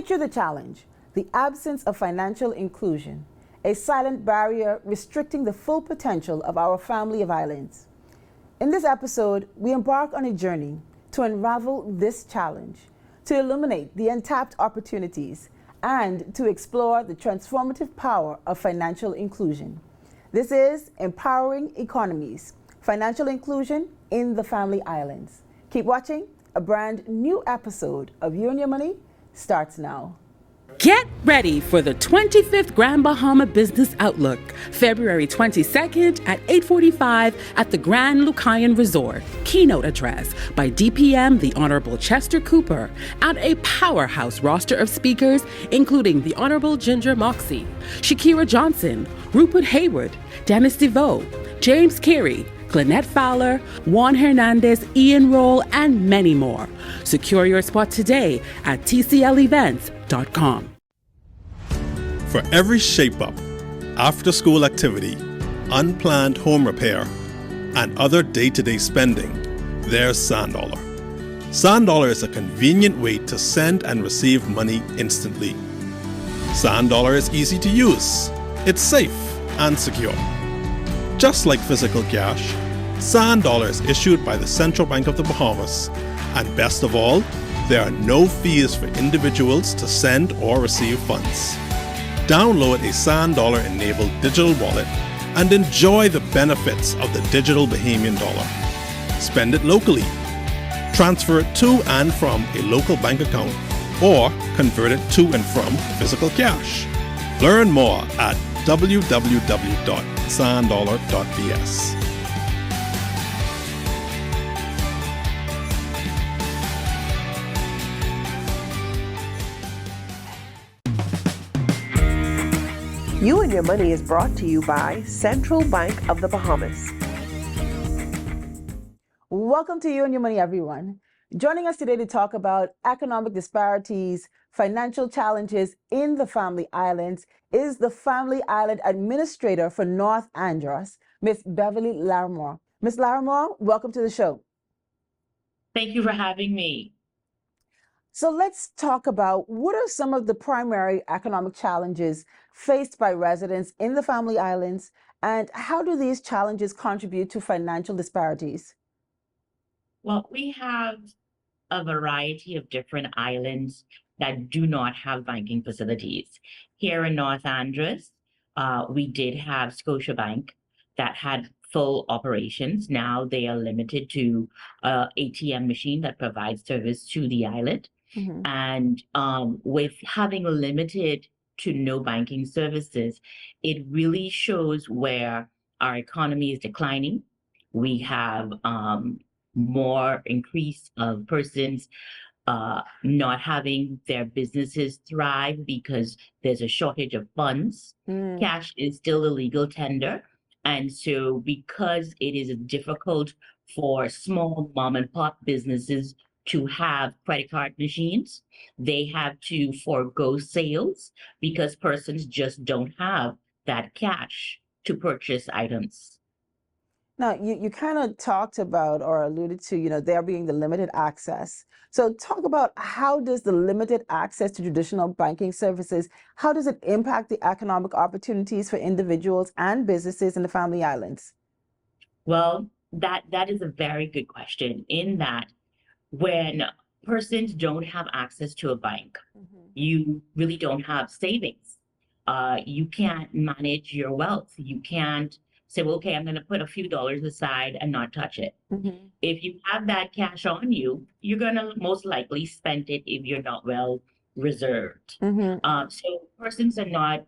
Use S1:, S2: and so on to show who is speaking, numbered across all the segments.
S1: Picture the challenge: the absence of financial inclusion, a silent barrier restricting the full potential of our family of islands. In this episode, we embark on a journey to unravel this challenge, to illuminate the untapped opportunities, and to explore the transformative power of financial inclusion. This is Empowering Economies, Financial Inclusion in the Family Islands. Keep watching. A brand new episode of You and Your Money starts now.
S2: Get ready for the 25th Grand Bahama Business Outlook, February 22nd at 8:45 at the Grand Lucayan Resort. Keynote address by DPM the Honorable Chester Cooper and a powerhouse roster of speakers, including the Honorable Ginger Moxie, Shakira Johnson, Rupert Hayward, Dennis DeVoe, James Carey, Lynette Fowler, Juan Hernandez, Ian Roll, and many more. Secure your spot today at tclevents.com.
S3: For every shape-up, after-school activity, unplanned home repair, and other day-to-day spending, there's SandDollar. SandDollar is a convenient way to send and receive money instantly. SandDollar is easy to use. It's safe and secure. Just like physical cash, SandDollar is issued by the Central Bank of the Bahamas. And best of all, there are no fees for individuals to send or receive funds. Download a SandDollar-enabled digital wallet and enjoy the benefits of the digital Bahamian dollar. Spend it locally. Transfer it to and from a local bank account or convert it to and from physical cash. Learn more at www.sanddollar.bs.
S4: You and Your Money is brought to you by Central Bank of the Bahamas.
S1: Welcome to You and Your Money, everyone. Joining us today to talk about economic disparities, financial challenges in the Family Islands is the Family Island Administrator for North Andros, Miss Beverley Laramore. Miss Laramore, welcome to the show.
S5: Thank you for having me.
S1: So let's talk about what are some of the primary economic challenges faced by residents in the Family Islands, and how do these challenges contribute to financial disparities?
S5: Well, we have a variety of different islands that do not have banking facilities. Here in North Andros, we did have Scotiabank that had full operations. Now they are limited to ATM machine that provides service to the island. Mm-hmm. And with having limited to no banking services, it really shows where our economy is declining. We have more increase of persons not having their businesses thrive because there's a shortage of funds. Cash is still a legal tender. And so because it is difficult for small mom and pop businesses to have credit card machines, they have to forego sales because persons just don't have that cash to purchase items.
S1: Now, you kind of talked about or alluded to, there being the limited access. So talk about how does the limited access to traditional banking services, how does it impact the economic opportunities for individuals and businesses in the Family Islands?
S5: Well, that is a very good question, in that when persons don't have access to a bank, you really don't have savings. You can't manage your wealth. You can't say, well, okay, I'm going to put a few dollars aside and not touch it. If you have that cash on you, you're going to most likely spend it if you're not well reserved. So persons are not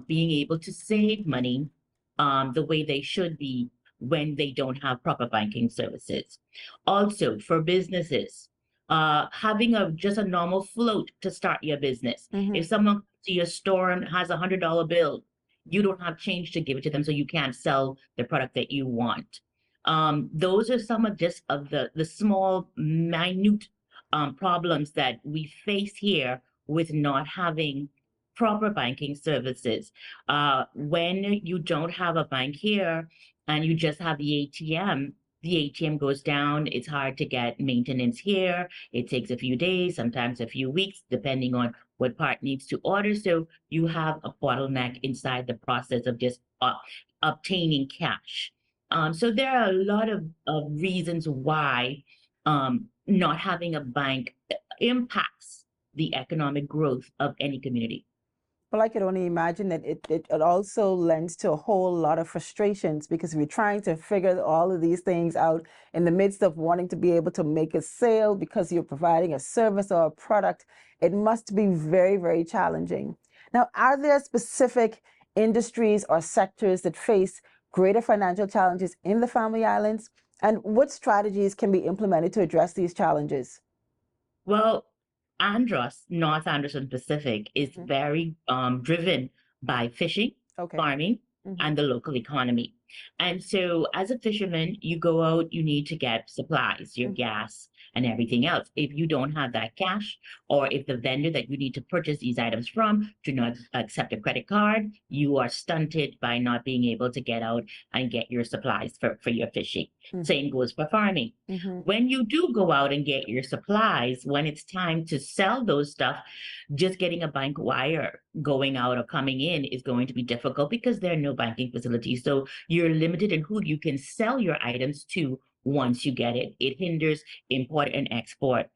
S5: being able to save money the way they should be when they don't have proper banking services. Also, for businesses, having just a normal float to start your business. If someone comes to your store and has $100 bill, you don't have change to give it to them, so you can't sell the product that you want. Those are some of just of the small, minute problems that we face here with not having proper banking services. When you don't have a bank here and you just have the ATM, the ATM goes down, it's hard to get maintenance here. It takes a few days, sometimes a few weeks, depending on what part needs to order. So you have a bottleneck inside the process of just obtaining cash. So there are a lot of reasons why not having a bank impacts the economic growth of any community.
S1: Well, I could only imagine that it also lends to a whole lot of frustrations, because if you're trying to figure all of these things out in the midst of wanting to be able to make a sale because you're providing a service or a product, it must be very, very challenging. Now, are there specific industries or sectors that face greater financial challenges in the Family Islands? And what strategies can be implemented to address these challenges?
S5: Well, Andros, North Andros and Pacific, is very driven by fishing, farming, and the local economy. And so as a fisherman, you go out, you need to get supplies, your gas and everything else. If you don't have that cash, or if the vendor that you need to purchase these items from do not accept a credit card, you are stunted by not being able to get out and get your supplies for your fishing. Same goes for farming. When you do go out and get your supplies, when it's time to sell those stuff, just getting a bank wire going out or coming in is going to be difficult because there are no banking facilities. So you're limited in who you can sell your items to once you get it. It hinders import and export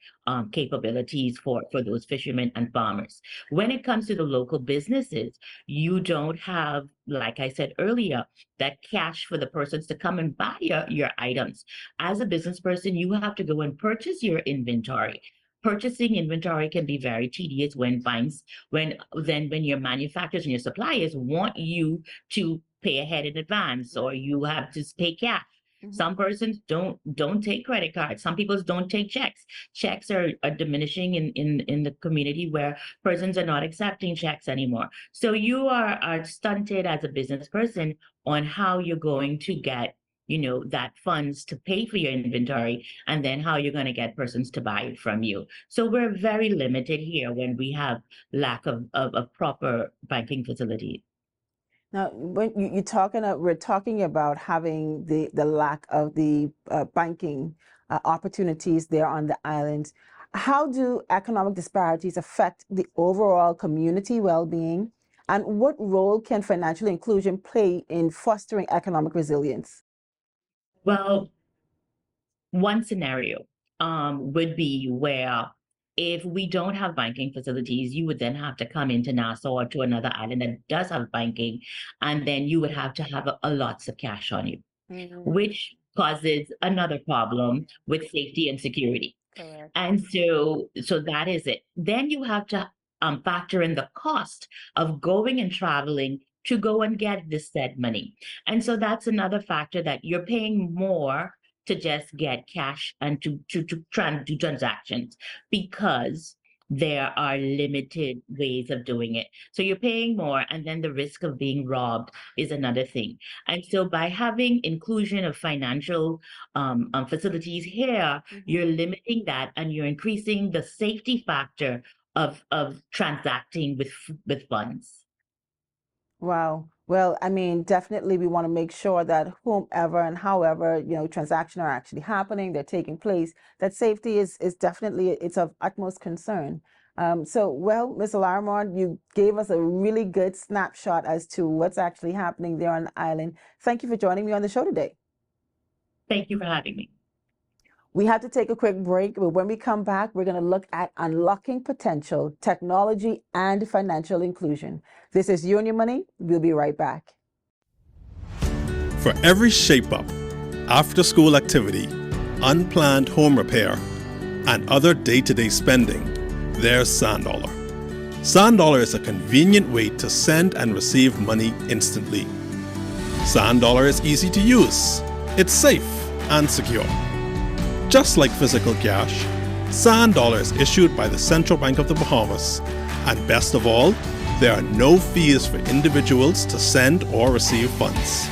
S5: capabilities for those fishermen and farmers. When it comes to the local businesses, you don't have, like I said earlier, that cash for the persons to come and buy your items. As a business person, you have to go and purchase your inventory. Purchasing inventory can be very tedious when your manufacturers and your suppliers want you to pay ahead in advance, or you have to pay cash. Some persons don't take credit cards. Some people don't take checks. Checks are diminishing in the community where persons are not accepting checks anymore. So you are stunted as a business person on how you're going to get, that funds to pay for your inventory, and then how you're going to get persons to buy it from you. So we're very limited here when we have lack of proper banking facilities.
S1: Now, when we're talking about having the lack of the banking opportunities there on the islands. How do economic disparities affect the overall community well-being? And what role can financial inclusion play in fostering economic resilience?
S5: Well, one scenario would be where, if we don't have banking facilities, you would then have to come into Nassau or to another island that does have banking, and then you would have to have a lots of cash on you, which causes another problem with safety and security.
S1: Correct.
S5: And so that is it. Then you have to factor in the cost of going and traveling to go and get this said money. And so that's another factor, that you're paying more to just get cash and to try and do transactions, because there are limited ways of doing it. So you're paying more, and then the risk of being robbed is another thing. And so by having inclusion of financial facilities here, you're limiting that, and you're increasing the safety factor of transacting with funds.
S1: Wow. Well, I mean, definitely we want to make sure that whomever and however, transactions are actually happening, they're taking place, that safety is definitely, it's of utmost concern. Well, Ms. Laramore, you gave us a really good snapshot as to what's actually happening there on the island. Thank you for joining me on the show today.
S5: Thank you for having me.
S1: We have to take a quick break, but when we come back, we're going to look at unlocking potential, technology, and financial inclusion. This is You and Your Money. We'll be right back.
S3: For every shape-up, after-school activity, unplanned home repair, and other day-to-day spending, there's 𝗖𝗛𝗏. 𝗖𝗛𝗏 is a convenient way to send and receive money instantly. 𝗖𝗛𝗏 is easy to use. It's safe and secure. Just like physical cash, 𝗖𝗛𝗏 is issued by the Central Bank of the Bahamas, and best of all, there are no fees for individuals to send or receive funds.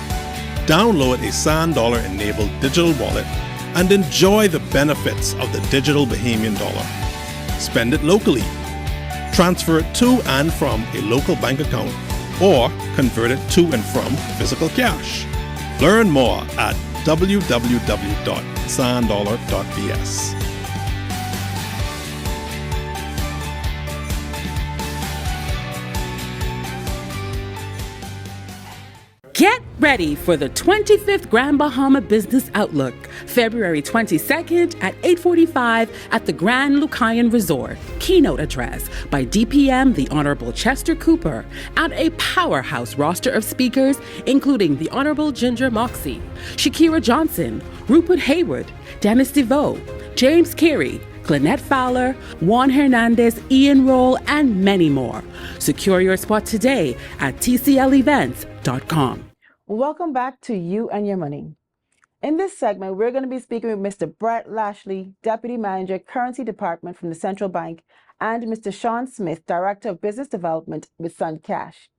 S3: Download a 𝗖𝗛𝗏-enabled digital wallet and enjoy the benefits of the digital Bahamian dollar. Spend it locally. Transfer it to and from a local bank account, or convert it to and from physical cash. Learn more at www.sanddollar.bs.
S2: Get ready for the 25th Grand Bahama Business Outlook, February 22nd at 8:45 at the 𝗓𝗓𝗡𝗘𝗖𝗧 Resort. Keynote address by DPM the Honorable Chester Cooper and a powerhouse roster of speakers, including the Honorable Ginger Moxie, Shakira Johnson, Rupert Haywood, Dennis DeVoe, James Carey, Clynette Fowler, Juan Hernandez, Ian Roll, and many more. Secure your spot today at tclevents.com.
S1: Welcome back to You and Your Money. In this segment, we're going to be speaking with Mr. Brett Lashley, Deputy Manager, Currency Department from the Central Bank, and Mr. Shawn Smith, Director of Business Development with Sun Cash.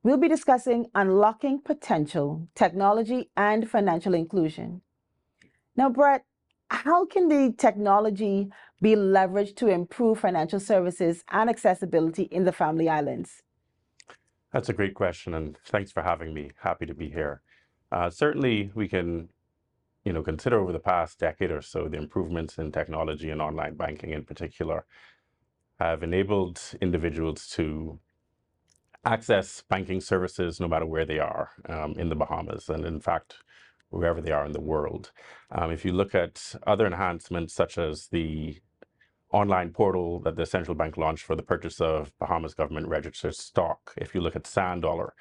S1: We'll be discussing unlocking potential, technology, and financial inclusion. Now, Brett, how can the technology be leveraged to improve financial services and accessibility in the Family Islands?
S6: That's a great question, and thanks for having me. Happy to be here. Certainly, we can, consider over the past decade or so, the improvements in technology and online banking in particular have enabled individuals to access banking services no matter where they are in the Bahamas, and in fact, wherever they are in the world. If you look at other enhancements such as the online portal that the central bank launched for the purchase of Bahamas government registered stock. If you look at Sand Dollar,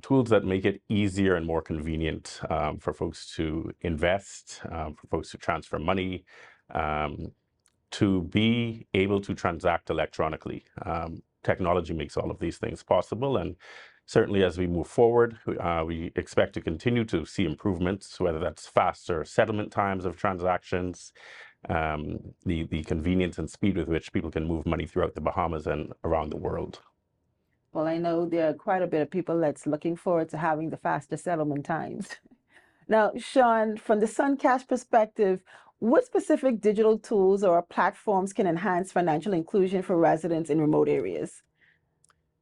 S6: tools that make it easier and more convenient for folks to invest, for folks to transfer money, to be able to transact electronically. Technology makes all of these things possible, and certainly as we move forward, we expect to continue to see improvements, whether that's faster settlement times of transactions, the convenience and speed with which people can move money throughout the Bahamas and around the world.
S1: Well, I know there are quite a bit of people that's looking forward to having the faster settlement times. Now, Shawn, from the Sun Cash perspective, what specific digital tools or platforms can enhance financial inclusion for residents in remote areas?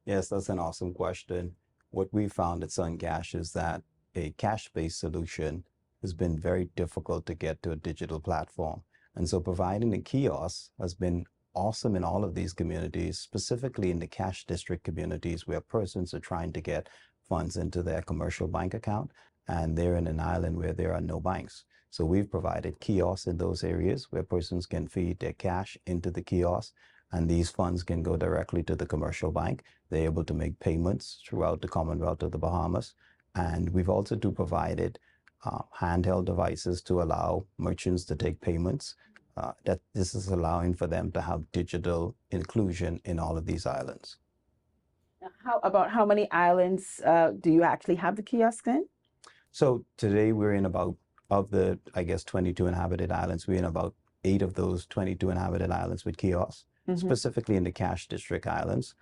S7: Yes, that's an awesome question. What we found at Sun Cash is that a cash-based solution has been very difficult to get to a digital platform. And so providing a kiosk has been awesome in all of these communities, specifically in the cash district communities where persons are trying to get funds into their commercial bank account, and they're in an island where there are no banks. So we've provided kiosks in those areas where persons can feed their cash into the kiosk, and these funds can go directly to the commercial bank. They're able to make payments throughout the Commonwealth of the Bahamas. And we've also provided handheld devices to allow merchants to take payments. That this is allowing for them to have digital inclusion in all of these islands.
S1: How many islands do you actually have the kiosks in?
S7: So today we're in about, of the, 22 inhabited islands, we're in about 8 of those 22 inhabited islands with kiosks, specifically in the cash district islands,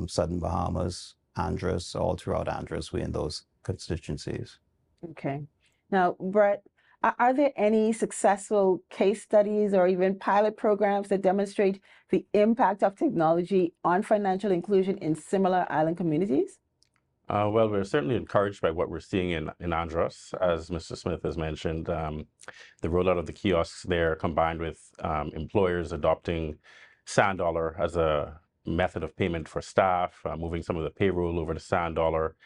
S7: Southern Bahamas, Andros, all throughout Andros, we're in those constituencies.
S1: Okay. Now, Brett, are there any successful case studies or even pilot programs that demonstrate the impact of technology on financial inclusion in similar island communities?
S6: Well, we're certainly encouraged by what we're seeing in Andros, as Mr. Smith has mentioned. The rollout of the kiosks there, combined with employers adopting Sand Dollar as a method of payment for staff, moving some of the payroll over to Sand Dollar,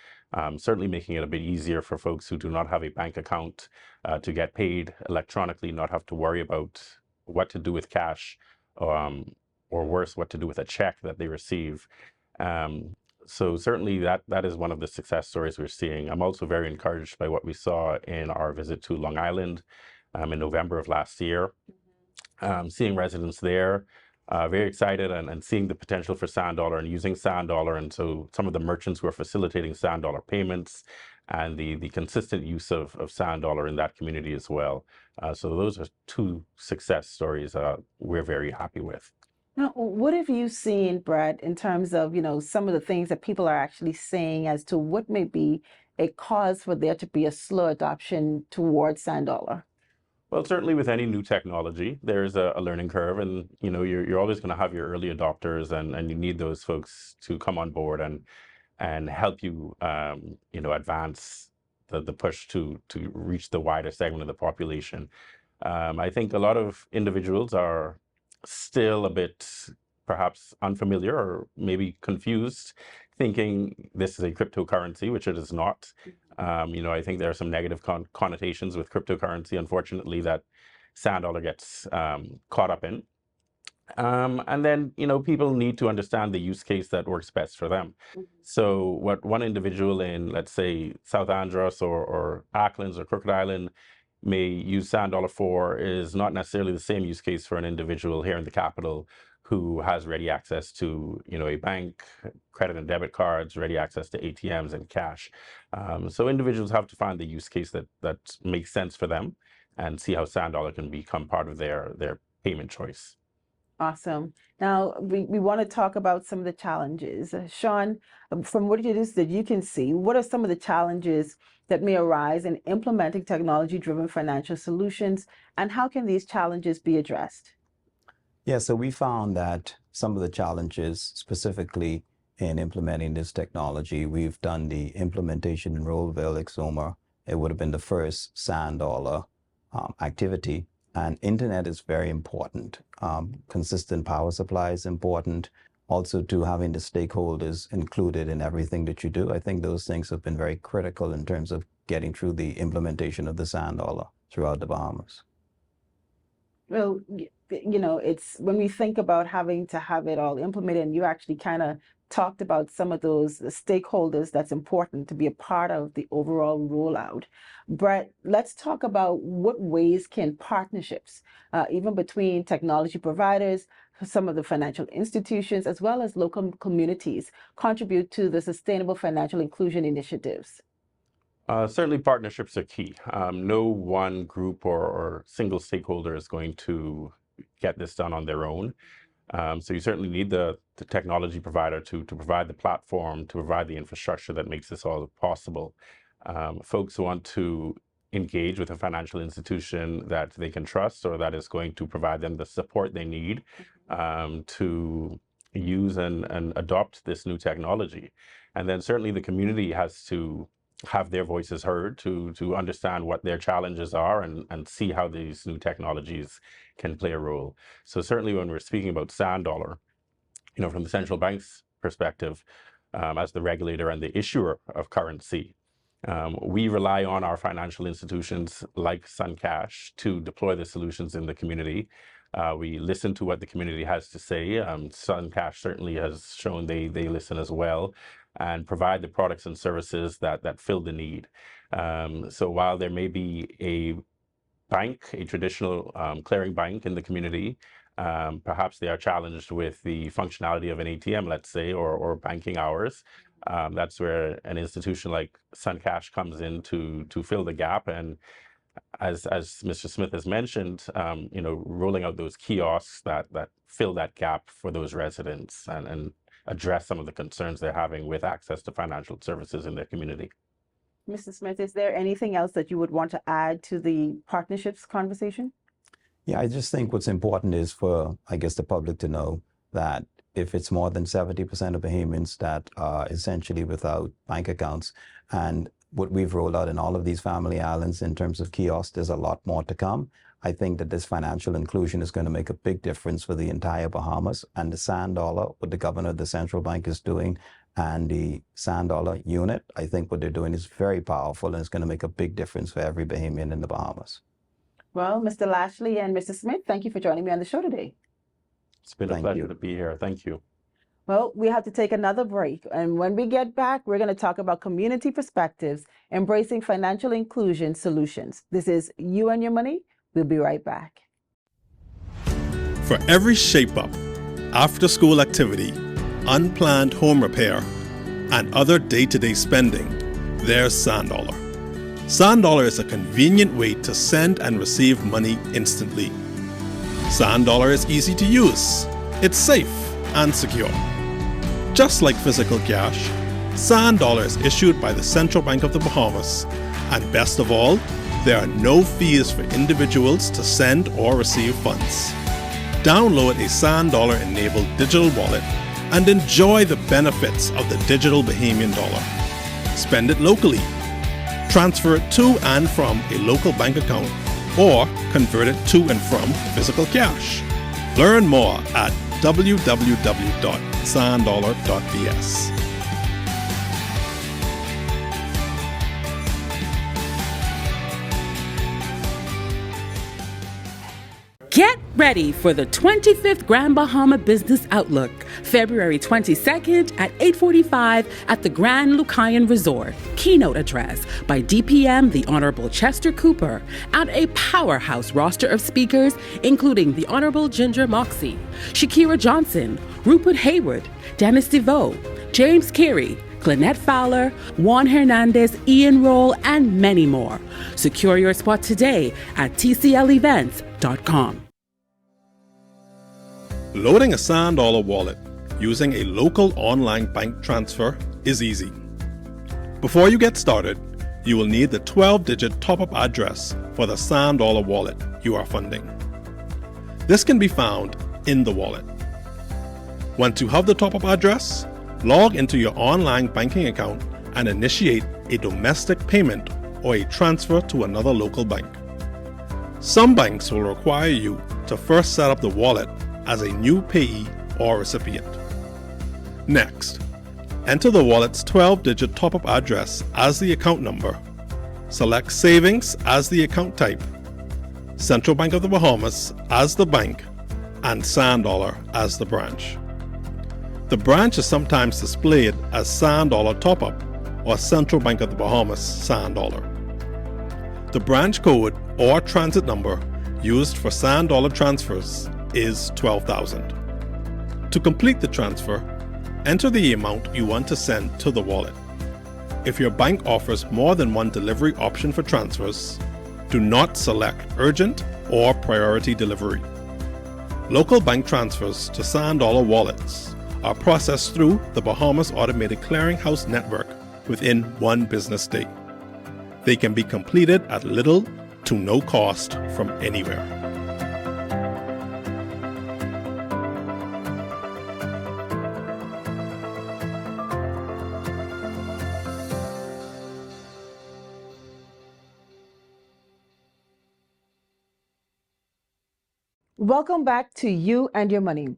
S6: certainly making it a bit easier for folks who do not have a bank account to get paid electronically, not have to worry about what to do with cash, or worse, what to do with a check that they receive. So certainly that is one of the success stories we're seeing. I'm also very encouraged by what we saw in our visit to Long Island in November of last year. Seeing residents there very excited and seeing the potential for Sand Dollar and using Sand Dollar. And so some of the merchants who are facilitating Sand Dollar payments and the consistent use of Sand Dollar in that community as well. So those are 2 success stories we're very happy with.
S1: Now, what have you seen, Brett, in terms of, some of the things that people are actually saying as to what may be a cause for there to be a slow adoption towards Sand Dollar?
S6: Well, certainly with any new technology, there's a learning curve, and you're always going to have your early adopters, and you need those folks to come on board and help you advance the push to reach the wider segment of the population. I think a lot of individuals are still a bit perhaps unfamiliar or maybe confused, thinking this is a cryptocurrency, which it is not. I think there are some negative connotations with cryptocurrency, unfortunately, that sand dollar gets caught up in. And then, people need to understand the use case that works best for them. So what one individual in, let's say, South Andros or Acklins or Crooked Island may use sand dollar for is not necessarily the same use case for an individual here in the capital who has ready access to, a bank, credit and debit cards, ready access to ATMs and cash. So individuals have to find the use case that makes sense for them and see how sand dollar can become part of their payment choice.
S1: Awesome. Now, we want to talk about some of the challenges. Shawn, from what it is that you can see, what are some of the challenges that may arise in implementing technology-driven financial solutions, and how can these challenges be addressed?
S7: Yeah, so we found that some of the challenges specifically in implementing this technology, we've done the implementation in Rollville, 𝗖𝗎𝗓. It would have been the first sand dollar activity. And internet is very important. Consistent power supply is important. Also to having the stakeholders included in everything that you do. I think those things have been very critical in terms of getting through the implementation of the sand dollar throughout the Bahamas.
S1: Well, it's when we think about having to have it all implemented, and you actually kind of talked about some of those stakeholders that's important to be a part of the overall rollout. But let's talk about what ways can partnerships, even between technology providers, some of the financial institutions, as well as local communities, contribute to the sustainable financial inclusion initiatives?
S6: Certainly partnerships are key. No one group or single stakeholder is going to get this done on their own. So you certainly need the technology provider to provide the platform, to provide the infrastructure that makes this all possible. Folks want to engage with a financial institution that they can trust or that is going to provide them the support they need to use and adopt this new technology. And then certainly the community has to have their voices heard to understand what their challenges are and see how these new technologies can play a role. So certainly when we're speaking about sand dollar, from the central bank's perspective, as the regulator and the issuer of currency, we rely on our financial institutions like SunCash to deploy the solutions in the community. We listen to what the community has to say. SunCash certainly has shown they listen as well and provide the products and services that fill the need. So while there may be a bank, a traditional clearing bank in the community, perhaps they are challenged with the functionality of an ATM, let's say, or banking hours. That's where an institution like SunCash comes in to fill the gap. And as Mr. Smith has mentioned, rolling out those kiosks that fill that gap for those residents and address some of the concerns they're having with access to financial services in their community.
S1: Mr. Smith, is there anything else that you would want to add to the partnerships conversation?
S7: Yeah, I just think what's important is for, the public to know that if it's more than 70% of Bahamians that are essentially without bank accounts, and what we've rolled out in all of these family islands in terms of kiosks, there's a lot more to come. I think that this financial inclusion is going to make a big difference for the entire Bahamas, and the sand dollar, what the governor of the central bank is doing, and the sand dollar unit, I think what they're doing is very powerful, and it's going to make a big difference for every Bahamian in the Bahamas.
S1: Well, Mr. Lashley and Mr. Smith, thank you for joining me on the show today.
S6: It's been a pleasure to be here. Thank you.
S1: Well, we have to take another break. And when we get back, we're going to talk about community perspectives, embracing financial inclusion solutions. This is You and Your Money. We'll be right back.
S3: For every shape-up, after-school activity, unplanned home repair, and other day-to-day spending, there's Sand Dollar. Sand Dollar is a convenient way to send and receive money instantly. Sand Dollar is easy to use. It's safe and secure. Just like physical cash, Sand Dollar is issued by the Central Bank of the Bahamas. And best of all, there are no fees for individuals to send or receive funds. Download a Sand Dollar enabled digital wallet and enjoy the benefits of the digital Bahamian dollar. Spend it locally. transfer it to and from a local bank account, or convert it to and from physical cash. Learn more at www.sanddollar.bs.
S2: Get ready for the 25th Grand Bahama Business Outlook, February 22nd at 8:45 at the 𝗪𝗧𝗏𝗏 Resort. Keynote address by DPM the Honorable Chester Cooper and a powerhouse roster of speakers, including the Honorable Ginger Moxie, Shakira Johnson, Rupert Haywood, Dennis DeVoe, James Carey, Lynette Fowler, Juan Hernandez, Ian Roll, and many more. Secure your spot today at tclevents.com.
S3: Loading a Sand Dollar wallet using a local online bank transfer is easy. Before you get started, you will need the 12-digit top-up address for the Sand Dollar wallet you are funding. This can be found in the wallet. Once you have the top-up address, log into your online banking account and initiate a domestic payment or a transfer to another local bank. Some banks will require you to first set up the wallet as a new payee or recipient. Next, enter the wallet's 12-digit top-up address as the account number, select Savings as the account type, Central Bank of the Bahamas as the bank, and Sand Dollar as the branch. The branch is sometimes displayed as Sand Dollar Top-Up or Central Bank of the Bahamas Sand Dollar. The branch code or transit number used for Sand Dollar transfers is 12,000. To complete the transfer, enter the amount you want to send to the wallet. If your bank offers more than one delivery option for transfers, do not select urgent or priority delivery. Local bank transfers to Sand Dollar wallets are processed through the Bahamas Automated Clearinghouse Network within 1 business day. They can be completed at little to no cost from anywhere.
S1: Welcome back to You and Your Money.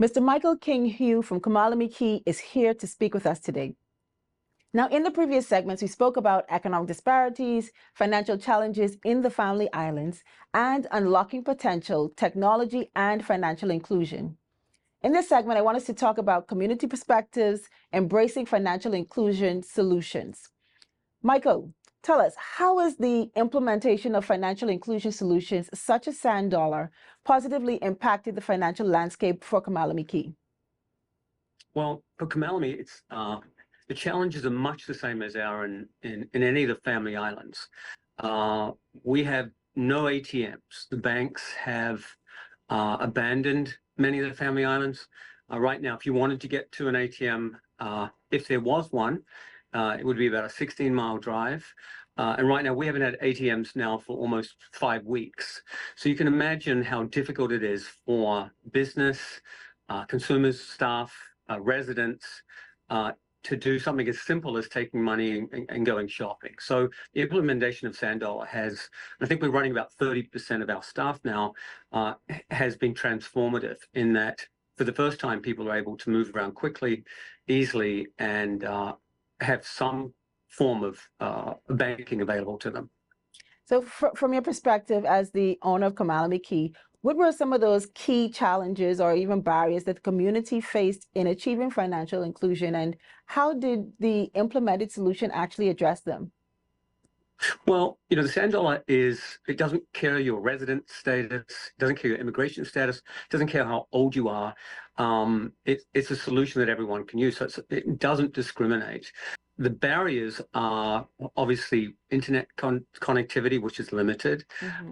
S1: Mr. Michael King-Hew from 𝗪𝗏𝗡𝗘𝗖𝗧 is here to speak with us today. Now, in the previous segments, we spoke about economic disparities, financial challenges in the Family Islands, and unlocking potential, technology, and financial inclusion. In this segment, I want us to talk about community perspectives, embracing financial inclusion solutions. Michael, tell us, how has the implementation of financial inclusion solutions such as Sand Dollar positively impacted the financial landscape for 𝗪𝗏𝗡𝗘𝗖𝗓?
S8: Well, for 𝗪𝗏𝗡𝗧𝗏, it's the challenges are much the same as are in any of the Family Islands. We have no ATMs. The banks have abandoned many of the Family Islands. Right now, if you wanted to get to an ATM, if there was one, it would be about a 16-mile drive. And right now, we haven't had ATMs now for almost 5 weeks. So you can imagine how difficult it is for business, consumers, staff, residents, to do something as simple as taking money and going shopping. So the implementation of Sand Dollar has, I think we're running about 30% of our staff now, has been transformative in that for the first time, people are able to move around quickly, easily, and have some form of banking available to them.
S1: So from your perspective as the owner of 𝗪𝗏𝗡𝗘𝗖𝗓, what were some of those key challenges or even barriers that the community faced in achieving financial inclusion, and how did the implemented solution actually address them?
S8: Well, you know, the Sand Dollar it doesn't care your resident status, it doesn't care your immigration status, it doesn't care how old you are. It's a solution that everyone can use, so it doesn't discriminate. The barriers are obviously internet connectivity, which is limited,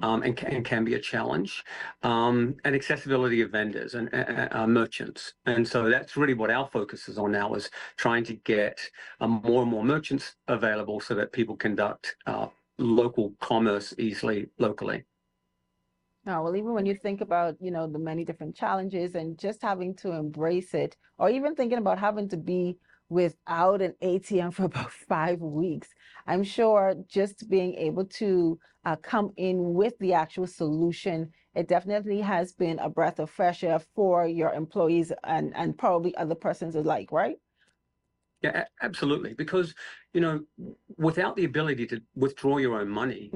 S8: and can be a challenge, and accessibility of vendors and merchants. And so that's really what our focus is on now, is trying to get more and more merchants available so that people conduct local commerce easily locally.
S1: No, well, even when you think about, you know, the many different challenges and just having to embrace it, or even thinking about having to be without an ATM for about 5 weeks. I'm sure just being able to come in with the actual solution, it definitely has been a breath of fresh air for your employees and probably other persons alike, right?
S8: Yeah, absolutely. Because, without the ability to withdraw your own money,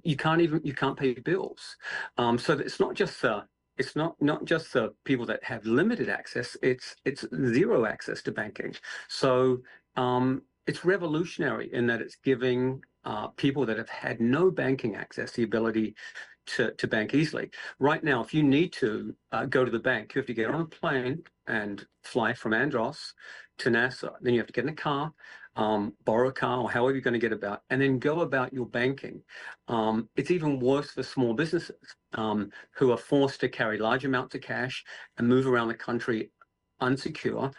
S8: you can't pay your bills. So it's not just the people that have limited access, it's zero access to banking. So it's revolutionary in that it's giving people that have had no banking access the ability to bank easily. Right now, if you need to go to the bank, you have to get on a plane and fly from Andros to Nassau. Then you have to get in a car, borrow a car, or however you're going to get about, and then go about your banking. It's even worse for small businesses who are forced to carry large amounts of cash and move around the country unsecure,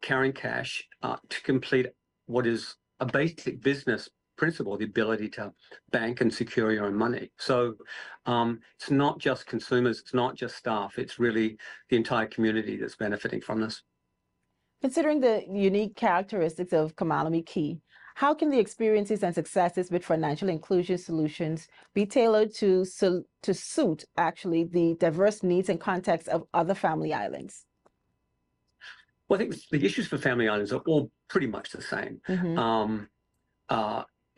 S8: carrying cash to complete what is a basic business principle, the ability to bank and secure your own money. So it's not just consumers, it's not just staff, it's really the entire community that's benefiting from this.
S1: Considering the unique characteristics of 𝗪𝗡𝗡𝗘𝗖𝗧, how can the experiences and successes with financial inclusion solutions be tailored to suit actually the diverse needs and contexts of other family islands?
S8: Well, I think the issues for family islands are all pretty much the same.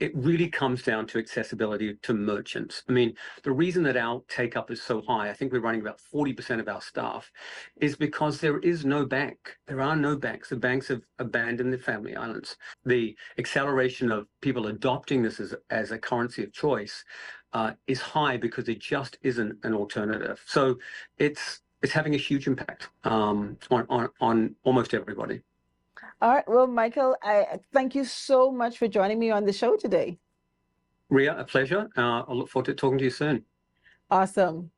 S8: It really comes down to accessibility to merchants. I mean, the reason that our take-up is so high, I think we're running about 40% of our staff, is because there is no bank. There are no banks. The banks have abandoned the family islands. The acceleration of people adopting this as a currency of choice is high because there just isn't an alternative. So it's having a huge impact on almost everybody.
S1: All right. Well, Michael, I thank you so much for joining me on the show today.
S8: Ria, a pleasure. I'll look forward to talking to you soon.
S1: Awesome.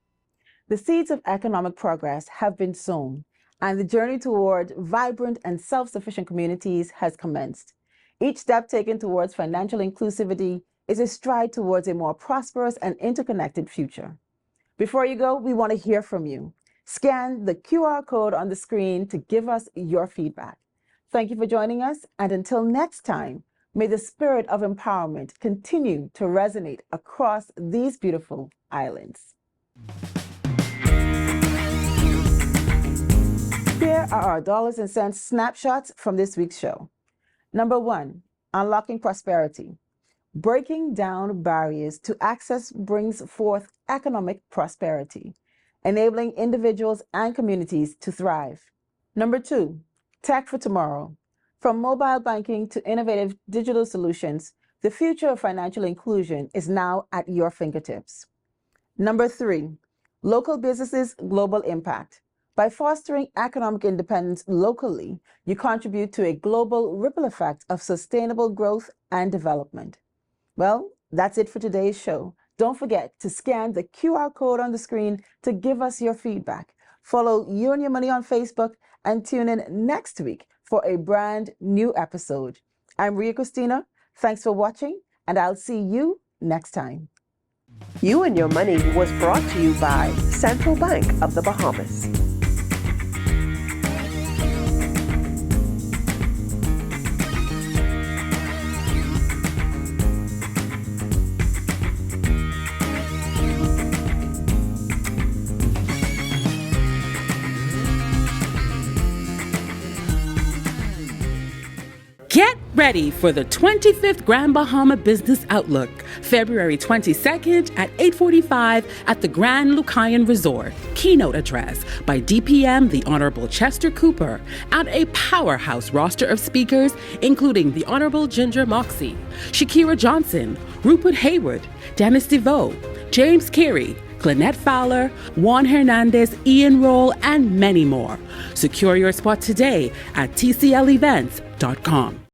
S1: The seeds of economic progress have been sown, and the journey toward vibrant and self-sufficient communities has commenced. Each step taken towards financial inclusivity is a stride towards a more prosperous and interconnected future. Before you go, we want to hear from you. Scan the QR code on the screen to give us your feedback. Thank you for joining us, and until next time, may the spirit of empowerment continue to resonate across these beautiful islands. Here are our dollars and cents snapshots from this week's show. Number 1, unlocking prosperity. Breaking down barriers to access brings forth economic prosperity, enabling individuals and communities to thrive. Number 2, tech for tomorrow. From mobile banking to innovative digital solutions, the future of financial inclusion is now at your fingertips. Number 3, local businesses' global impact. By fostering economic independence locally, you contribute to a global ripple effect of sustainable growth and development. Well, that's it for today's show. Don't forget to scan the QR code on the screen to give us your feedback. Follow You and Your Money on Facebook and tune in next week for a brand new episode. I'm Ria Christina. Thanks for watching, and I'll see you next time.
S4: You and Your Money was brought to you by Central Bank of the Bahamas.
S2: Get ready for the 25th Grand Bahama Business Outlook, February 22nd at 8:45 at the 𝗓𝗓𝗡𝗘𝗖𝗧 Resort. Keynote address by DPM the Honorable Chester Cooper and a powerhouse roster of speakers, including the Honorable Ginger Moxie, Shakira Johnson, Rupert Hayward, Dennis DeVoe, James Carey, Clynette Fowler, Juan Hernandez, Ian Roll, and many more. Secure your spot today at tclevents.com.